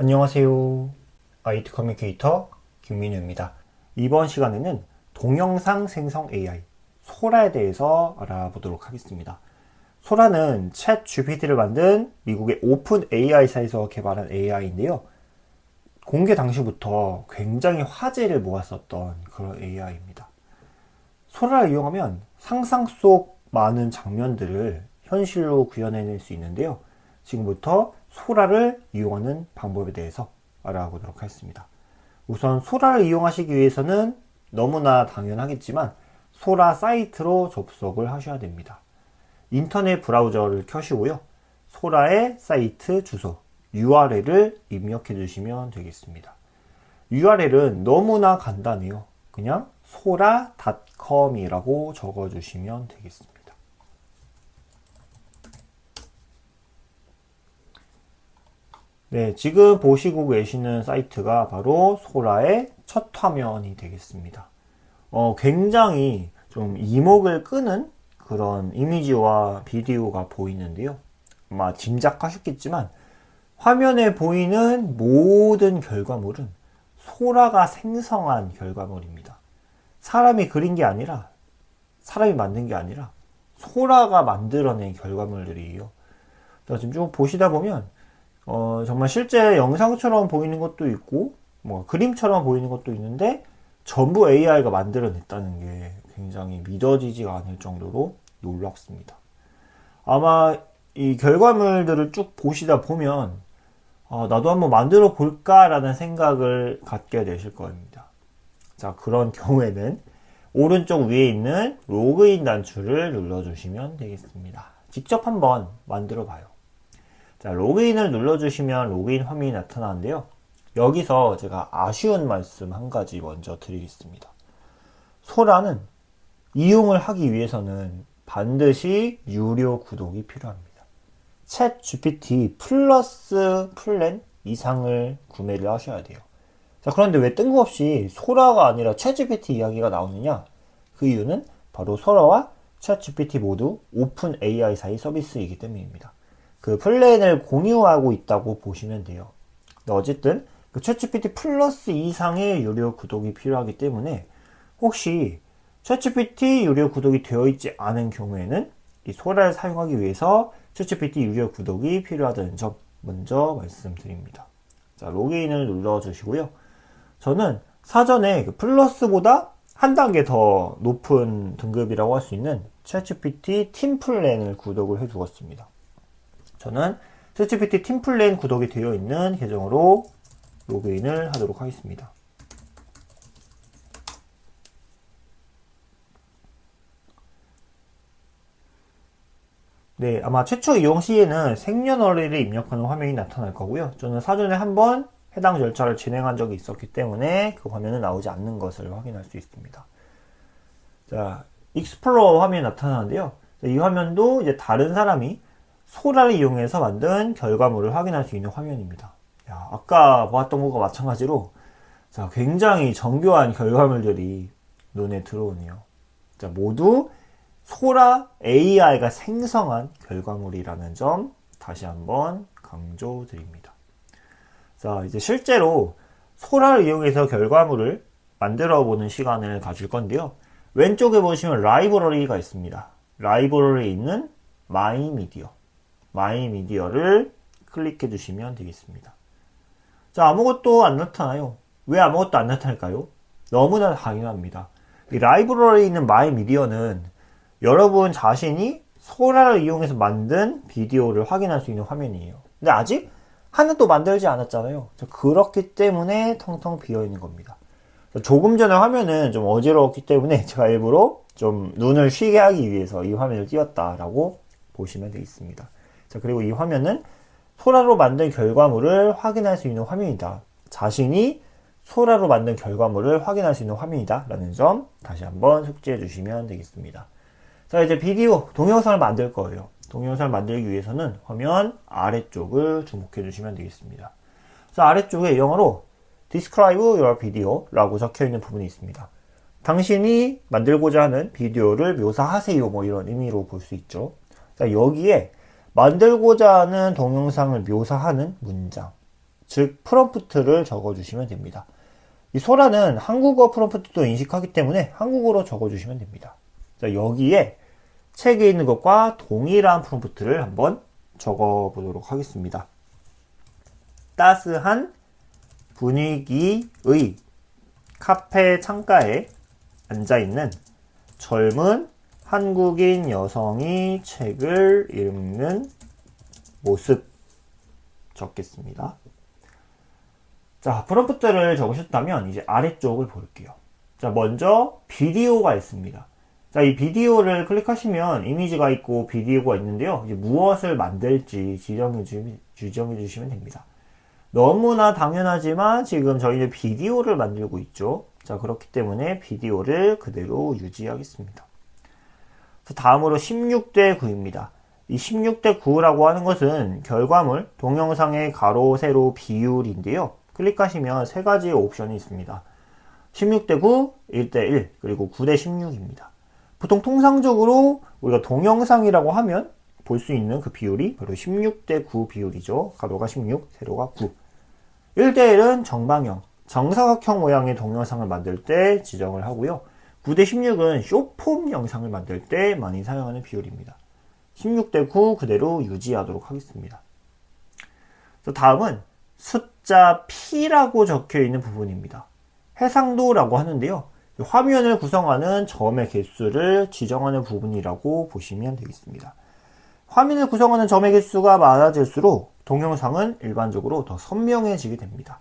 안녕하세요. IT 커뮤니케이터 김민우입니다. 이번 시간에는 동영상 생성 AI, 소라에 대해서 알아보도록 하겠습니다. 소라는 챗 GPT를 만든 미국의 오픈 AI사에서 개발한 AI인데요. 공개 당시부터 굉장히 화제를 모았었던 그런 AI입니다. 소라를 이용하면 상상 속 많은 장면들을 현실로 구현해낼 수 있는데요. 지금부터 소라를 이용하는 방법에 대해서 알아보도록 하겠습니다. 우선 소라를 이용하시기 위해서는 너무나 당연하겠지만 소라 사이트로 접속을 하셔야 됩니다. 인터넷 브라우저를 켜시고요. 소라의 사이트 주소 URL을 입력해 주시면 되겠습니다. URL은 너무나 간단해요. 그냥 sora.com이라고 적어 주시면 되겠습니다. 네, 지금 보시고 계시는 사이트가 바로 소라의 첫 화면이 되겠습니다. 굉장히 좀 이목을 끄는 그런 이미지와 비디오가 보이는데요. 아마 짐작하셨겠지만 화면에 보이는 모든 결과물은 소라가 생성한 결과물입니다. 사람이 그린 게 아니라, 사람이 만든 게 아니라 소라가 만들어낸 결과물들이에요. 지금 쭉 보시다 보면 정말 실제 영상처럼 보이는 것도 있고, 그림처럼 보이는 것도 있는데, 전부 AI가 만들어냈다는 게 굉장히 믿어지지가 않을 정도로 놀랍습니다. 아마 이 결과물들을 쭉 보시다 보면, 나도 한번 만들어 볼까라는 생각을 갖게 되실 겁니다. 자, 그런 경우에는 오른쪽 위에 있는 로그인 단추를 눌러주시면 되겠습니다. 직접 한번 만들어 봐요. 자, 로그인을 눌러주시면 로그인 화면이 나타나는데요. 여기서 제가 아쉬운 말씀 한 가지 먼저 드리겠습니다. 소라는 이용을 하기 위해서는 반드시 유료 구독이 필요합니다. 챗 GPT 플러스 플랜 이상을 구매를 하셔야 돼요. 자, 그런데 왜 뜬금없이 소라가 아니라 챗 GPT 이야기가 나오느냐? 그 이유는 바로 소라와 챗 GPT 모두 오픈 AI 사이 서비스이기 때문입니다. 그 플랜을 공유하고 있다고 보시면 돼요. 어쨌든 그 챗GPT 플러스 이상의 유료 구독이 필요하기 때문에 혹시 챗GPT 유료 구독이 되어 있지 않은 경우에는 이 소라를 사용하기 위해서 챗GPT 유료 구독이 필요하다는 점 먼저 말씀드립니다. 자, 로그인을 눌러주시고요. 저는 사전에 그 플러스보다 한 단계 더 높은 등급이라고 할 수 있는 챗GPT 팀 플랜을 구독을 해두었습니다. 저는 챗GPT 팀 플랜 구독이 되어 있는 계정으로 로그인을 하도록 하겠습니다. 네, 아마 최초 이용 시에는 생년월일을 입력하는 화면이 나타날 거고요. 저는 사전에 한번 해당 절차를 진행한 적이 있었기 때문에 그 화면은 나오지 않는 것을 확인할 수 있습니다. 자, 익스플로러 화면이 나타나는데요. 이 화면도 이제 다른 사람이 소라를 이용해서 만든 결과물을 확인할 수 있는 화면입니다. 야, 아까 보았던 것과 마찬가지로 자, 굉장히 정교한 결과물들이 눈에 들어오네요. 자, 모두 소라 AI가 생성한 결과물이라는 점 다시 한번 강조드립니다. 자, 이제 실제로 소라를 이용해서 결과물을 만들어 보는 시간을 가질 건데요. 왼쪽에 보시면 라이브러리가 있습니다. 라이브러리에 있는 마이 미디어를 클릭해 주시면 되겠습니다. 자, 아무것도 안 나타나요. 왜 아무것도 안 나타날까요? 너무나 당연합니다. 이 라이브러리에 있는 마이 미디어는 여러분 자신이 소라를 이용해서 만든 비디오를 확인할 수 있는 화면이에요. 근데 아직 하나도 만들지 않았잖아요. 그렇기 때문에 텅텅 비어 있는 겁니다. 조금 전에 화면은 좀 어지러웠기 때문에 제가 일부러 좀 눈을 쉬게 하기 위해서 이 화면을 띄웠다라고 보시면 되겠습니다. 자, 그리고 이 화면은 소라로 만든 결과물을 확인할 수 있는 화면이다. 자신이 소라로 만든 결과물을 확인할 수 있는 화면이다. 라는 점 다시 한번 숙지해 주시면 되겠습니다. 자, 이제 비디오, 동영상을 만들 거예요. 동영상을 만들기 위해서는 화면 아래쪽을 주목해 주시면 되겠습니다. 자, 아래쪽에 영어로 Describe your video 라고 적혀 있는 부분이 있습니다. 당신이 만들고자 하는 비디오를 묘사하세요. 뭐 이런 의미로 볼 수 있죠. 자, 여기에 만들고자 하는 동영상을 묘사하는 문장, 즉 프롬프트를 적어주시면 됩니다. 이 소라는 한국어 프롬프트도 인식하기 때문에 한국어로 적어주시면 됩니다. 자, 여기에 책에 있는 것과 동일한 프롬프트를 한번 적어보도록 하겠습니다. 따스한 분위기의 카페 창가에 앉아있는 젊은 한국인 여성이 책을 읽는 모습 적겠습니다. 자, 프롬프트를 적으셨다면 이제 아래쪽을 볼게요. 자, 먼저 비디오가 있습니다. 자, 이 비디오를 클릭하시면 이미지가 있고 비디오가 있는데요. 이제 무엇을 만들지 지정해 주시면 됩니다. 너무나 당연하지만 지금 저희는 비디오를 만들고 있죠. 자, 그렇기 때문에 비디오를 그대로 유지하겠습니다. 다음으로 16대 9입니다. 이 16대 9라고 하는 것은 결과물, 동영상의 가로, 세로, 비율인데요. 클릭하시면 세 가지 옵션이 있습니다. 16대 9, 1대 1, 그리고 9대 16입니다. 보통 통상적으로 우리가 동영상이라고 하면 볼 수 있는 그 비율이 바로 16대 9 비율이죠. 가로가 16, 세로가 9. 1대 1은 정방형, 정사각형 모양의 동영상을 만들 때 지정을 하고요. 9대 16은 숏폼 영상을 만들 때 많이 사용하는 비율입니다. 16대 9 그대로 유지하도록 하겠습니다. 다음은 숫자 P라고 적혀 있는 부분입니다. 해상도라고 하는데요. 화면을 구성하는 점의 개수를 지정하는 부분이라고 보시면 되겠습니다. 화면을 구성하는 점의 개수가 많아질수록 동영상은 일반적으로 더 선명해지게 됩니다.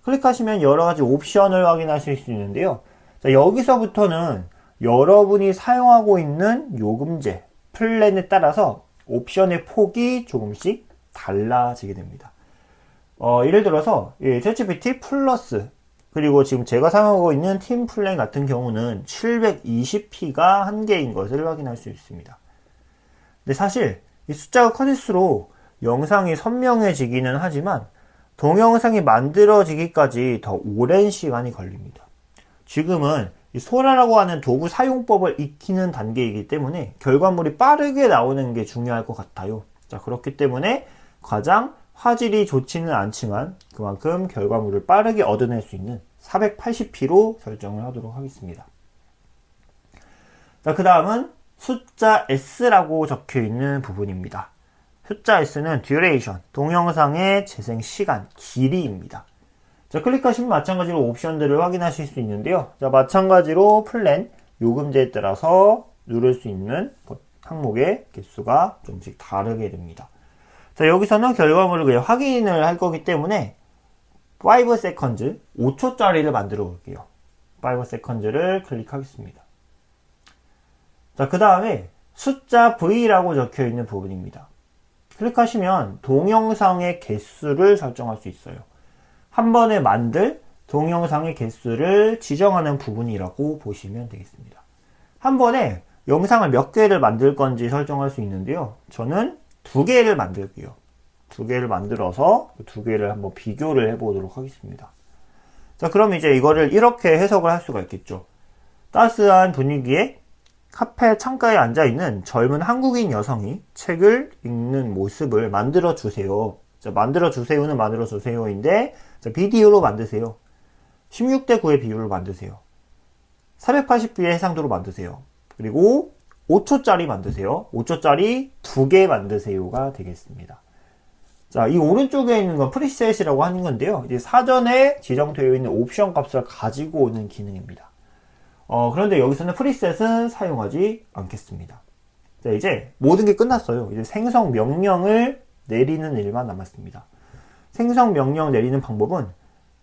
클릭하시면 여러가지 옵션을 확인하실 수 있는데요. 자, 여기서부터는 여러분이 사용하고 있는 요금제, 플랜에 따라서 옵션의 폭이 조금씩 달라지게 됩니다. 예를 들어서 챗GPT 플러스 그리고 지금 제가 사용하고 있는 팀 플랜 같은 경우는 720p가 한계인 것을 확인할 수 있습니다. 근데 사실 이 숫자가 커질수록 영상이 선명해지기는 하지만 동영상이 만들어지기까지 더 오랜 시간이 걸립니다. 지금은 이 소라라고 하는 도구 사용법을 익히는 단계이기 때문에 결과물이 빠르게 나오는 게 중요할 것 같아요. 자, 그렇기 때문에 가장 화질이 좋지는 않지만 그만큼 결과물을 빠르게 얻어낼 수 있는 480p로 설정을 하도록 하겠습니다. 자, 그 다음은 숫자 S라고 적혀 있는 부분입니다. 숫자 S는 duration, 동영상의 재생 시간, 길이입니다. 자, 클릭하시면 마찬가지로 옵션들을 확인하실 수 있는데요. 자, 마찬가지로 플랜, 요금제에 따라서 누를 수 있는 항목의 개수가 조금씩 다르게 됩니다. 자, 여기서는 결과물을 그냥 확인을 할 거기 때문에 5 seconds, 5초짜리를 만들어 볼게요. 5 seconds를 클릭하겠습니다. 자, 그 다음에 숫자 V라고 적혀 있는 부분입니다. 클릭하시면 동영상의 개수를 설정할 수 있어요. 한 번에 만들 동영상의 개수를 지정하는 부분이라고 보시면 되겠습니다. 한 번에 영상을 몇 개를 만들 건지 설정할 수 있는데요. 저는 2개를 만들게요. 2개를 만들어서 2개를 한번 비교를 해보도록 하겠습니다. 자, 그럼 이제 이거를 이렇게 해석을 할 수가 있겠죠. 따스한 분위기에 카페 창가에 앉아있는 젊은 한국인 여성이 책을 읽는 모습을 만들어주세요. 자, 만들어주세요는 만들어주세요인데, 자, 비디오로 만드세요. 16대 9의 비율로 만드세요. 480p의 해상도로 만드세요. 그리고 5초짜리 만드세요. 5초짜리 2개 만드세요가 되겠습니다. 자, 이 오른쪽에 있는 건 프리셋이라고 하는 건데요. 이제 사전에 지정되어 있는 옵션 값을 가지고 오는 기능입니다. 그런데 여기서는 프리셋은 사용하지 않겠습니다. 자, 이제 모든 게 끝났어요. 이제 생성 명령을 내리는 일만 남았습니다. 생성 명령 내리는 방법은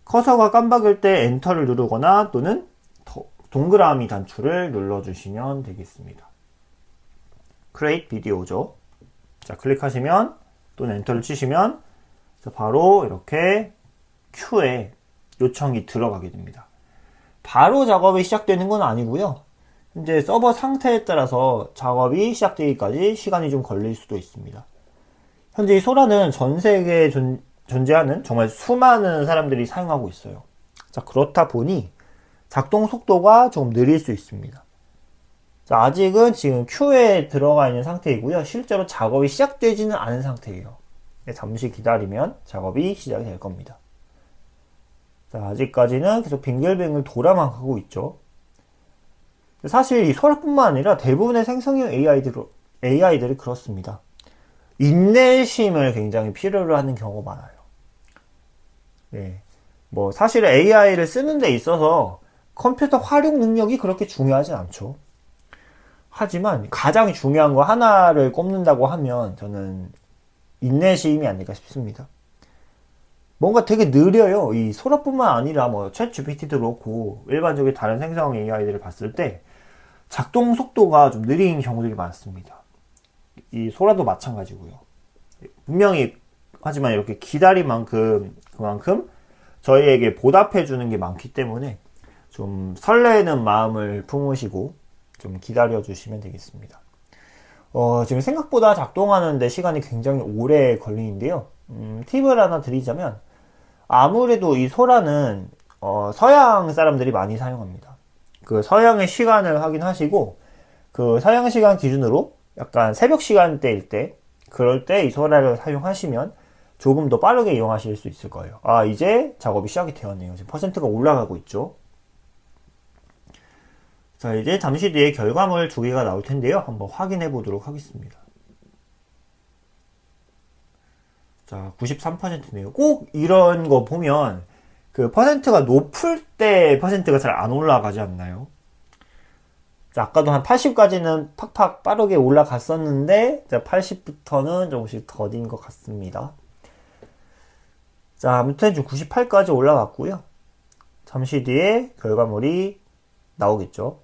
커서가 깜박일 때 엔터를 누르거나 또는 동그라미 단추를 눌러주시면 되겠습니다. Create Video죠. 자, 클릭하시면 또는 엔터를 치시면 바로 이렇게 큐에 요청이 들어가게 됩니다. 바로 작업이 시작되는 건 아니고요. 이제 서버 상태에 따라서 작업이 시작되기까지 시간이 좀 걸릴 수도 있습니다. 현재 이 소라는 전 세계에 존재하는 정말 수많은 사람들이 사용하고 있어요. 자, 그렇다 보니 작동 속도가 좀 느릴 수 있습니다. 자, 아직은 지금 큐에 들어가 있는 상태이고요. 실제로 작업이 시작되지는 않은 상태예요. 잠시 기다리면 작업이 시작이 될 겁니다. 자, 아직까지는 계속 빙글빙글 돌아만 가고 있죠. 사실 이 소라뿐만 아니라 대부분의 생성형 AI들이 그렇습니다. 인내심을 굉장히 필요로 하는 경우가 많아요. 네. 뭐, 사실 AI를 쓰는 데 있어서 컴퓨터 활용 능력이 그렇게 중요하진 않죠. 하지만 가장 중요한 거 하나를 꼽는다고 하면 저는 인내심이 아닐까 싶습니다. 뭔가 되게 느려요. 이 소라뿐만 아니라 뭐 챗 GPT도 그렇고 일반적인 다른 생성 AI들을 봤을 때 작동 속도가 좀 느린 경우들이 많습니다. 이 소라도 마찬가지고요. 분명히 하지만 이렇게 기다린 그만큼 저희에게 보답해 주는 게 많기 때문에 좀 설레는 마음을 품으시고 좀 기다려 주시면 되겠습니다. 지금 생각보다 작동하는데 시간이 굉장히 오래 걸리는데요. 팁을 하나 드리자면 아무래도 이 소라는 서양 사람들이 많이 사용합니다. 그 서양의 시간을 확인하시고 그 서양 시간 기준으로 약간 새벽 시간대일 때 그럴 때 이 소라를 사용하시면 조금 더 빠르게 이용하실 수 있을 거예요. 아, 이제 작업이 시작이 되었네요. 지금 퍼센트가 올라가고 있죠. 자, 이제 잠시 뒤에 결과물 두 개가 나올 텐데요. 한번 확인해 보도록 하겠습니다. 자, 93%네요. 꼭 이런 거 보면 그 퍼센트가 높을 때 퍼센트가 잘 안 올라가지 않나요? 자, 아까도 한 80까지는 팍팍 빠르게 올라갔었는데 80부터는 조금씩 더딘 것 같습니다. 자, 아무튼 지금 98까지 올라갔고요. 잠시 뒤에 결과물이 나오겠죠.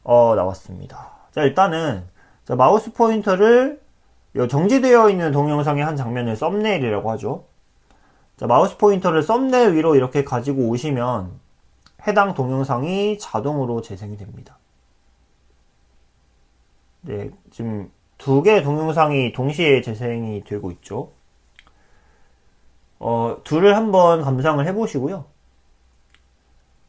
나왔습니다. 자, 일단은 마우스 포인터를 정지되어 있는 동영상의 한 장면을 썸네일이라고 하죠. 자, 마우스 포인터를 썸네일 위로 이렇게 가지고 오시면 해당 동영상이 자동으로 재생이 됩니다. 네, 지금 두 개의 동영상이 동시에 재생이 되고 있죠. 둘을 한번 감상을 해보시고요.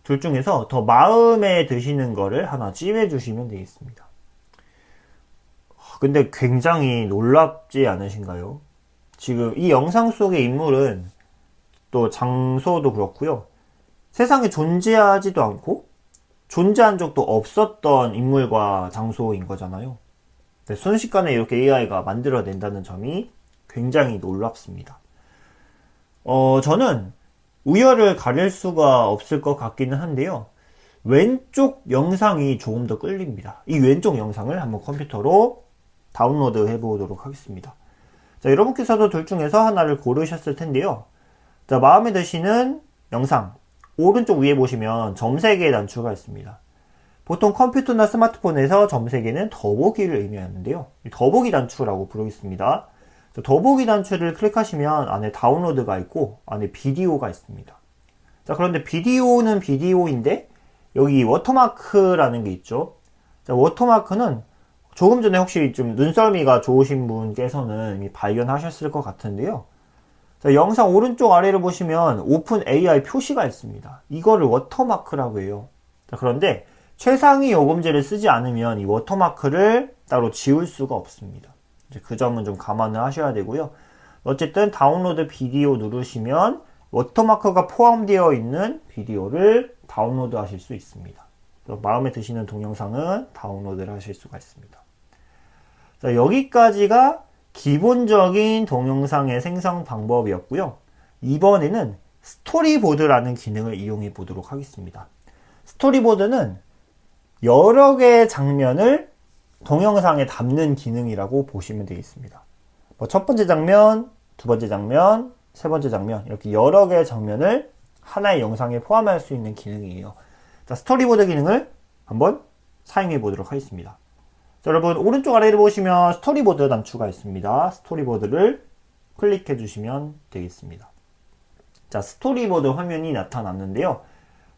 둘 중에서 더 마음에 드시는 거를 하나 찜해주시면 되겠습니다. 근데 굉장히 놀랍지 않으신가요? 지금 이 영상 속의 인물은 또 장소도 그렇고요. 세상에 존재하지도 않고 존재한 적도 없었던 인물과 장소인 거잖아요. 네, 순식간에 이렇게 AI가 만들어낸다는 점이 굉장히 놀랍습니다. 저는 우열을 가릴 수가 없을 것 같기는 한데요. 왼쪽 영상이 조금 더 끌립니다. 이 왼쪽 영상을 한번 컴퓨터로 다운로드 해보도록 하겠습니다. 자, 여러분께서도 둘 중에서 하나를 고르셨을 텐데요. 자, 마음에 드시는 영상 오른쪽 위에 보시면 점 3개의 단추가 있습니다. 보통 컴퓨터나 스마트폰에서 점 3개는 더보기를 의미하는데요. 더보기 단추라고 부르겠습니다. 더보기 단추를 클릭하시면 안에 다운로드가 있고 안에 비디오가 있습니다. 자, 그런데 비디오는 비디오인데 여기 워터마크라는 게 있죠. 자, 워터마크는 조금 전에 혹시 좀 눈썰미가 좋으신 분께서는 이미 발견하셨을 것 같은데요. 자, 영상 오른쪽 아래를 보시면 오픈 AI 표시가 있습니다. 이거를 워터마크라고 해요. 자, 그런데 최상위 요금제를 쓰지 않으면 이 워터마크를 따로 지울 수가 없습니다. 이제 그 점은 좀 감안을 하셔야 되고요. 어쨌든 다운로드 비디오 누르시면 워터마크가 포함되어 있는 비디오를 다운로드 하실 수 있습니다. 마음에 드시는 동영상은 다운로드를 하실 수가 있습니다. 자, 여기까지가 기본적인 동영상의 생성 방법이었고요. 이번에는 스토리보드라는 기능을 이용해 보도록 하겠습니다. 스토리보드는 여러 개의 장면을 동영상에 담는 기능이라고 보시면 되겠습니다. 첫 번째 장면, 두 번째 장면, 세 번째 장면 이렇게 여러 개의 장면을 하나의 영상에 포함할 수 있는 기능이에요. 자, 스토리보드 기능을 한번 사용해 보도록 하겠습니다. 자, 여러분 오른쪽 아래를 보시면 스토리보드 단추가 있습니다. 스토리보드를 클릭해 주시면 되겠습니다. 자, 스토리보드 화면이 나타났는데요.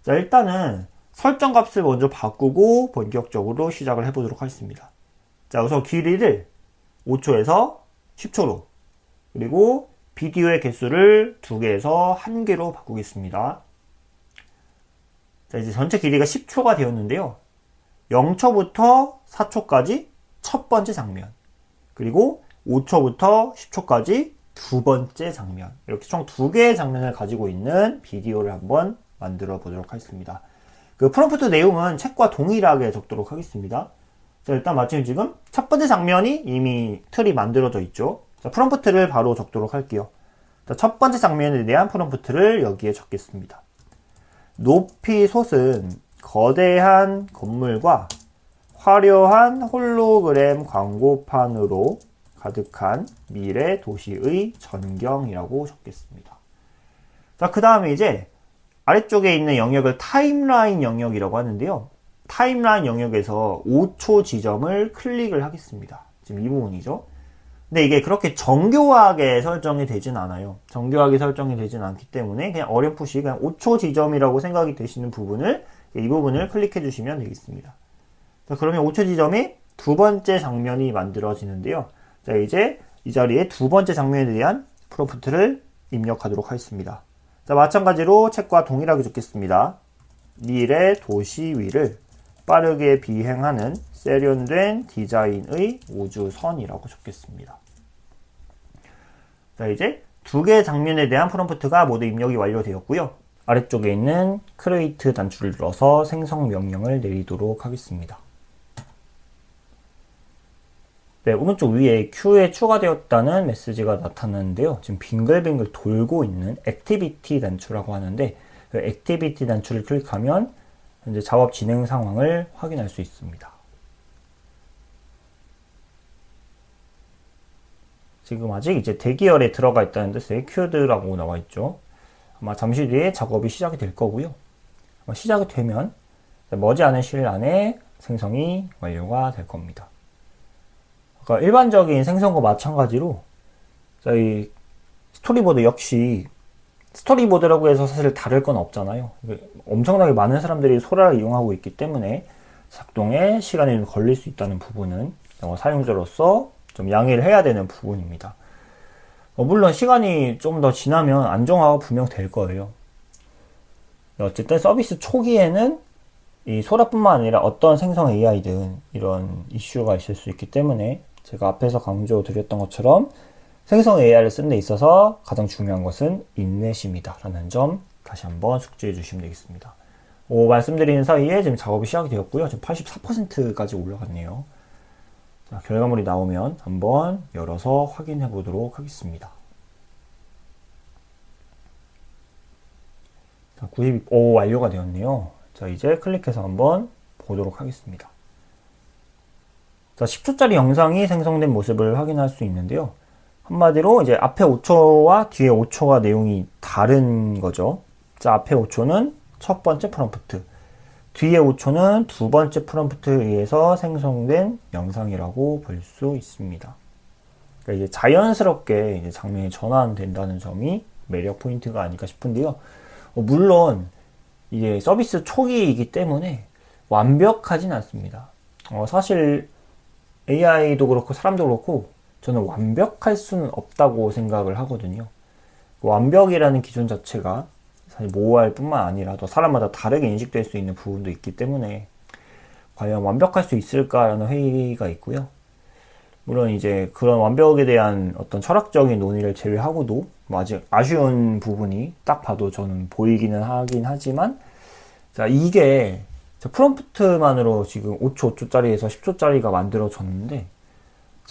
자, 일단은 설정 값을 먼저 바꾸고 본격적으로 시작을 해보도록 하겠습니다. 자, 우선 길이를 5초에서 10초로 그리고 비디오의 개수를 2개에서 1개로 바꾸겠습니다. 자, 이제 전체 길이가 10초가 되었는데요. 0초부터 4초까지 첫 번째 장면 그리고 5초부터 10초까지 두 번째 장면. 이렇게 총 두 개의 장면을 가지고 있는 비디오를 한번 만들어 보도록 하겠습니다. 그 프롬프트 내용은 책과 동일하게 적도록 하겠습니다. 자, 일단 마침 지금 첫 번째 장면이 이미 틀이 만들어져 있죠. 자, 프롬프트를 바로 적도록 할게요. 자, 첫 번째 장면에 대한 프롬프트를 여기에 적겠습니다. 높이 솟은 거대한 건물과 화려한 홀로그램 광고판으로 가득한 미래 도시의 전경이라고 적겠습니다. 자, 그 다음에 이제 아래쪽에 있는 영역을 타임라인 영역이라고 하는데요. 타임라인 영역에서 5초 지점을 클릭을 하겠습니다. 지금 이 부분이죠. 근데 이게 그렇게 정교하게 설정이 되진 않아요. 정교하게 설정이 되진 않기 때문에 그냥 어렴풋이 그냥 5초 지점이라고 생각이 되시는 부분을 이 부분을 클릭해 주시면 되겠습니다. 자, 그러면 5초 지점이 두 번째 장면이 만들어지는데요. 자, 이제 이 자리에 두 번째 장면에 대한 프롬프트를 입력하도록 하겠습니다. 자, 마찬가지로 책과 동일하게 적겠습니다. 미래 도시 위를 빠르게 비행하는 세련된 디자인의 우주선이라고 적겠습니다. 자, 이제 두 개의 장면에 대한 프롬프트가 모두 입력이 완료되었고요. 아래쪽에 있는 크리에이트 단추를 눌러서 생성 명령을 내리도록 하겠습니다. 네, 오른쪽 위에 큐에 추가되었다는 메시지가 나타나는데요. 지금 빙글빙글 돌고 있는 액티비티 단추라고 하는데 그 액티비티 단추를 클릭하면 현재 작업 진행 상황을 확인할 수 있습니다. 지금 아직 이제 대기열에 들어가 있다는 뜻의 큐드라고 나와 있죠. 아마 잠시 뒤에 작업이 시작이 될 거고요. 아마 시작이 되면 머지않은 시일 안에 생성이 완료가 될 겁니다. 그러니까 일반적인 생성과 마찬가지로 저희 스토리보드 역시 스토리보드라고 해서 사실 다를 건 없잖아요. 엄청나게 많은 사람들이 소라를 이용하고 있기 때문에 작동에 시간이 좀 걸릴 수 있다는 부분은 사용자로서 좀 양해를 해야 되는 부분입니다. 물론 시간이 좀 더 지나면 안정화가 분명 될 거예요. 어쨌든 서비스 초기에는 이 소라뿐만 아니라 어떤 생성 AI든 이런 이슈가 있을 수 있기 때문에 제가 앞에서 강조드렸던 것처럼 생성 AI를 쓰는 데 있어서 가장 중요한 것은 인내심이다 라는 점 다시 한번 숙지해 주시면 되겠습니다. 말씀드리는 사이에 지금 작업이 시작이 되었고요. 지금 84%까지 올라갔네요. 자, 결과물이 나오면 한번 열어서 확인해 보도록 하겠습니다. 자, 92, 완료가 되었네요. 자, 이제 클릭해서 한번 보도록 하겠습니다. 자, 10초짜리 영상이 생성된 모습을 확인할 수 있는데요. 한마디로 이제 앞에 5초와 뒤에 5초가 내용이 다른 거죠. 자, 앞에 5초는 첫 번째 프롬프트, 뒤에 5초는 두 번째 프롬프트에 의해서 생성된 영상이라고 볼 수 있습니다. 그러니까 이제 자연스럽게 이제 장면이 전환된다는 점이 매력 포인트가 아닐까 싶은데요. 물론 이게 서비스 초기이기 때문에 완벽하진 않습니다. 사실 AI도 그렇고 사람도 그렇고 저는 완벽할 수는 없다고 생각을 하거든요. 완벽이라는 기준 자체가 사실 모호할 뿐만 아니라 또 사람마다 다르게 인식될 수 있는 부분도 있기 때문에 과연 완벽할 수 있을까라는 회의가 있고요. 물론 이제 그런 완벽에 대한 어떤 철학적인 논의를 제외하고도 아직 아쉬운 부분이 딱 봐도 저는 보이기는 하긴 하지만, 자, 이게 프롬프트만으로 지금 5초, 5초짜리에서 10초짜리가 만들어졌는데,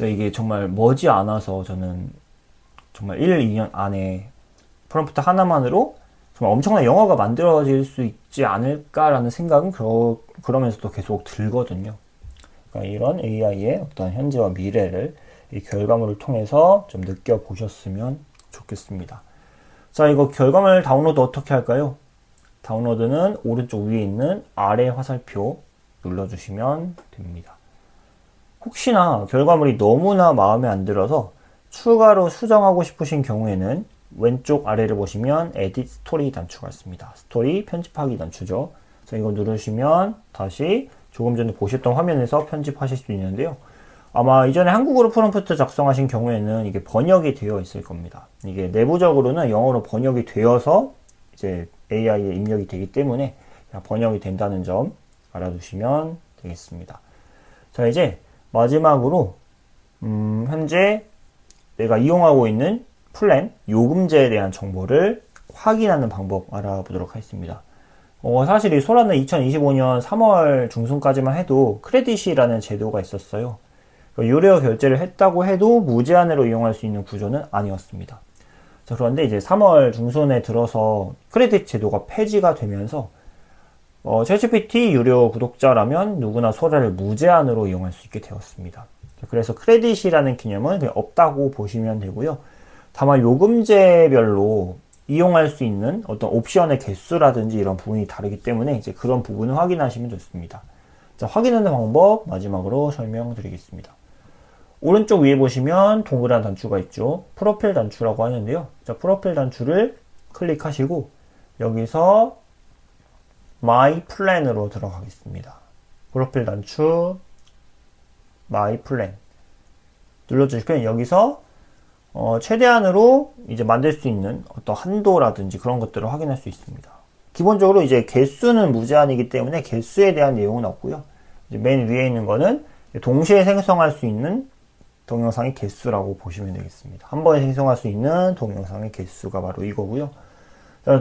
이게 정말 머지않아서 저는 정말 1, 2년 안에 프롬프트 하나만으로 정말 엄청난 영화가 만들어질 수 있지 않을까라는 생각은 그러면서도 계속 들거든요. 그러니까 이런 AI의 어떤 현재와 미래를 이 결과물을 통해서 좀 느껴보셨으면 좋겠습니다. 자, 이거 결과물 다운로드 어떻게 할까요? 다운로드는 오른쪽 위에 있는 아래 화살표 눌러주시면 됩니다. 혹시나 결과물이 너무나 마음에 안 들어서 추가로 수정하고 싶으신 경우에는 왼쪽 아래를 보시면 에딧 스토리 단추가 있습니다. 스토리 편집하기 단추죠. 자, 이거 누르시면 다시 조금 전에 보셨던 화면에서 편집하실 수 있는데요. 아마 이전에 한국어로 프롬프트 작성하신 경우에는 이게 번역이 되어 있을 겁니다. 이게 내부적으로는 영어로 번역이 되어서 이제 AI에 입력이 되기 때문에 번역이 된다는 점 알아두시면 되겠습니다. 자, 이제 마지막으로 현재 내가 이용하고 있는 플랜, 요금제에 대한 정보를 확인하는 방법 알아보도록 하겠습니다. 사실 이 소라는 2025년 3월 중순까지만 해도 크레딧이라는 제도가 있었어요. 유료 결제를 했다고 해도 무제한으로 이용할 수 있는 구조는 아니었습니다. 자, 그런데 이제 3월 중순에 들어서 크레딧 제도가 폐지가 되면서 챗GPT 유료 구독자라면 누구나 소라를 무제한으로 이용할 수 있게 되었습니다. 그래서 크레딧이라는 개념은 그냥 없다고 보시면 되고요. 다만 요금제별로 이용할 수 있는 어떤 옵션의 개수라든지 이런 부분이 다르기 때문에 이제 그런 부분을 확인하시면 좋습니다. 자, 확인하는 방법 마지막으로 설명드리겠습니다. 오른쪽 위에 보시면 동그란 단추가 있죠. 프로필 단추라고 하는데요. 자, 프로필 단추를 클릭하시고 여기서 My Plan으로 들어가겠습니다. 프로필 단추 My Plan 눌러주시면 여기서 최대한으로 이제 만들 수 있는 어떤 한도라든지 그런 것들을 확인할 수 있습니다. 기본적으로 이제 개수는 무제한이기 때문에 개수에 대한 내용은 없고요. 이제 맨 위에 있는 거는 동시에 생성할 수 있는 동영상의 개수라고 보시면 되겠습니다. 한 번에 생성할 수 있는 동영상의 개수가 바로 이거고요.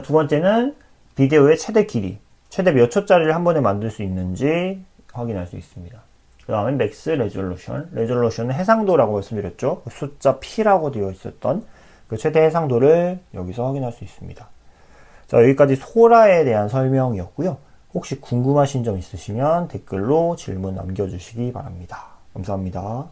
두 번째는 비디오의 최대 길이, 최대 몇 초짜리를 한 번에 만들 수 있는지 확인할 수 있습니다. 그 다음에 맥스 레졸루션, 레졸루션은 해상도라고 말씀드렸죠. 숫자 P라고 되어 있었던 그 최대 해상도를 여기서 확인할 수 있습니다. 자, 여기까지 소라에 대한 설명이었고요. 혹시 궁금하신 점 있으시면 댓글로 질문 남겨주시기 바랍니다. 감사합니다.